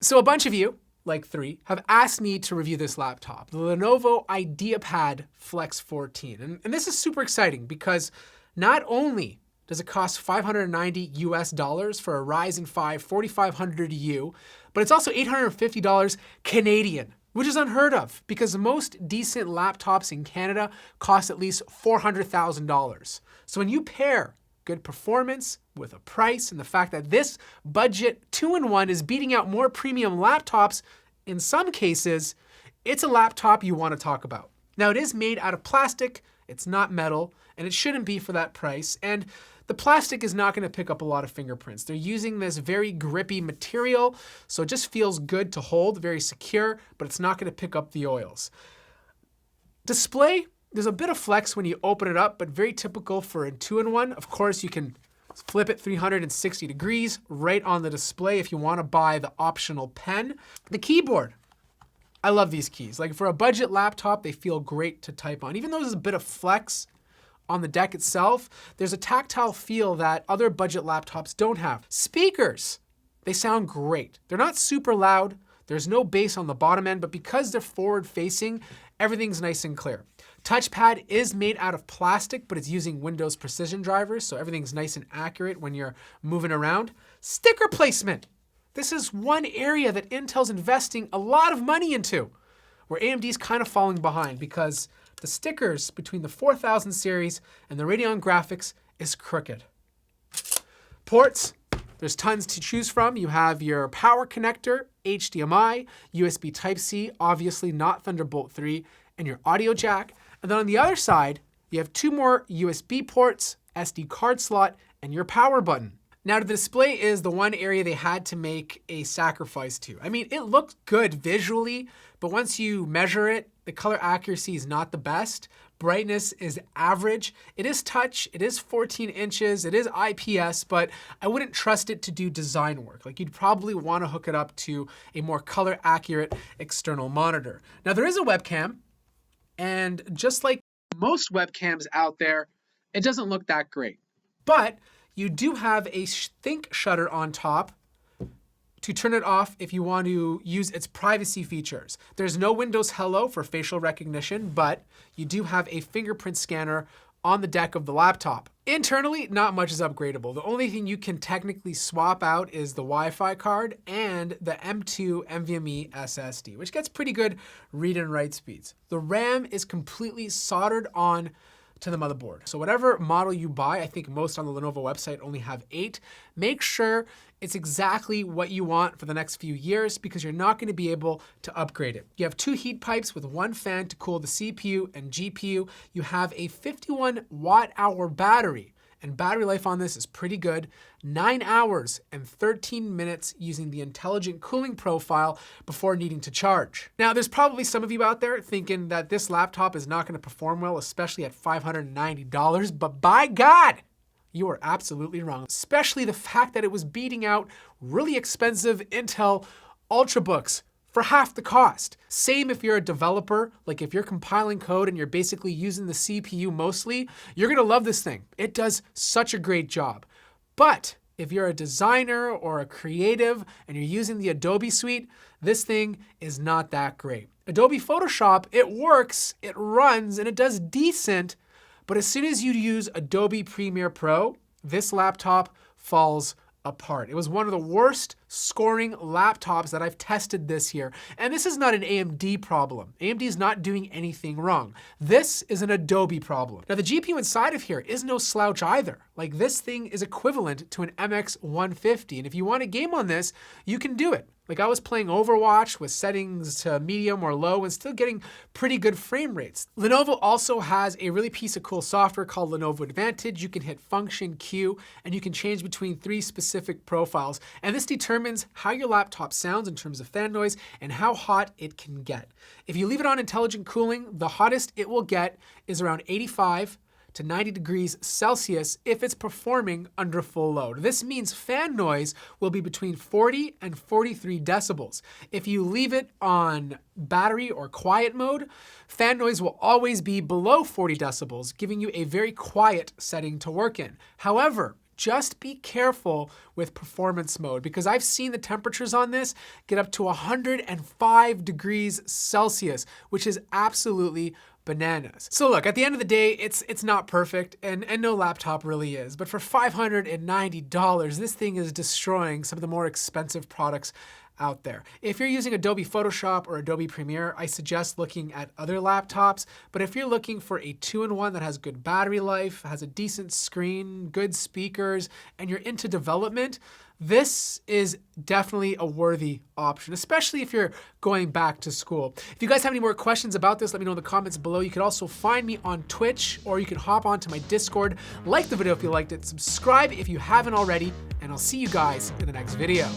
So a bunch of you, like 3, have asked me to review this laptop, the Lenovo IdeaPad Flex 14. And this is super exciting because not only does it cost $590 US for a Ryzen 5 4500U, but it's also $850 Canadian, which is unheard of because most decent laptops in Canada cost at least $400,000. So when you pair good performance with a price and the fact that this budget 2-in-1 is beating out more premium laptops, in some cases, it's a laptop you want to talk about. Now, it is made out of plastic, it's not metal, and it shouldn't be for that price. And the plastic is not going to pick up a lot of fingerprints. They're using this very grippy material, so it just feels good to hold, very secure, but it's not going to pick up the oils. Display, there's a bit of flex when you open it up, but very typical for a 2-in-1. Of course, you can flip it 360 degrees right on the display if you want to buy the optional pen. The keyboard, I love these keys. Like for a budget laptop, they feel great to type on. Even though there's a bit of flex on the deck itself, there's a tactile feel that other budget laptops don't have. Speakers, they sound great. They're not super loud. There's no bass on the bottom end, but because they're forward facing, everything's nice and clear. Touchpad is made out of plastic, but it's using Windows precision drivers, so everything's nice and accurate when you're moving around. Sticker placement. This is one area that Intel's investing a lot of money into, where AMD's kind of falling behind because the stickers between the 4000 series and the Radeon graphics is crooked. Ports, there's tons to choose from. You have your power connector, HDMI, USB Type-C, obviously not Thunderbolt 3, and your audio jack. And then on the other side, you have 2 more USB ports, SD card slot, and your power button. Now, the display is the one area they had to make a sacrifice to. I mean, it looks good visually, but once you measure it, the color accuracy is not the best. Brightness is average. It is touch, it is 14 inches, it is IPS, but I wouldn't trust it to do design work. Like you'd probably want to hook it up to a more color accurate external monitor. Now there is a webcam, and just like most webcams out there, it doesn't look that great. But you do have a think shutter on top to turn it off if you want to use its privacy features. There's no Windows Hello for facial recognition, but you do have a fingerprint scanner on the deck of the laptop. Internally, not much is upgradable. The only thing you can technically swap out is the Wi-Fi card and the M2 NVMe SSD, which gets pretty good read and write speeds. The RAM is completely soldered on to the motherboard. So whatever model you buy, I think most on the Lenovo website only have 8. Make sure it's exactly what you want for the next few years because you're not going to be able to upgrade it. You have 2 heat pipes with 1 fan to cool the CPU and GPU. You have a 51 watt-hour battery, and battery life on this is pretty good. 9 hours and 13 minutes using the intelligent cooling profile before needing to charge. Now, there's probably some of you out there thinking that this laptop is not going to perform well, especially at $590, but by God, you are absolutely wrong, especially the fact that it was beating out really expensive Intel Ultrabooks for half the cost. Same if you're a developer, like if you're compiling code and you're basically using the CPU mostly, you're gonna love this thing. It does such a great job. But if you're a designer or a creative and you're using the Adobe suite, this thing is not that great. Adobe Photoshop, it works, it runs, and it does decent, but as soon as you use Adobe Premiere Pro, this laptop falls apart. It was one of the worst scoring laptops that I've tested this year. And this is not an AMD problem. AMD is not doing anything wrong. This is an Adobe problem. Now the GPU inside of here is no slouch either. Like this thing is equivalent to an MX 150. And if you want to game on this, you can do it. Like I was playing Overwatch with settings to medium or low and still getting pretty good frame rates. Lenovo also has a really piece of cool software called Lenovo Advantage. You can hit Function Q and you can change between 3 specific profiles. And this determines how your laptop sounds in terms of fan noise and how hot it can get. If you leave it on intelligent cooling, the hottest it will get is around 85 to 90 degrees Celsius if it's performing under full load. This means fan noise will be between 40 and 43 decibels. If you leave it on battery or quiet mode, fan noise will always be below 40 decibels, giving you a very quiet setting to work in. However, just be careful with performance mode because I've seen the temperatures on this get up to 105 degrees Celsius, which is absolutely bananas. So look, at the end of the day, it's not perfect, and no laptop really is. But for $590, this thing is destroying some of the more expensive products out there. If you're using Adobe Photoshop or Adobe Premiere, I suggest looking at other laptops. But if you're looking for a 2-in-1 that has good battery life, has a decent screen, good speakers, and you're into development, this is definitely a worthy option, especially if you're going back to school. If you guys have any more questions about this, let me know in the comments below. You can also find me on Twitch, or you can hop onto my Discord. Like the video if you liked it, subscribe if you haven't already, and I'll see you guys in the next video.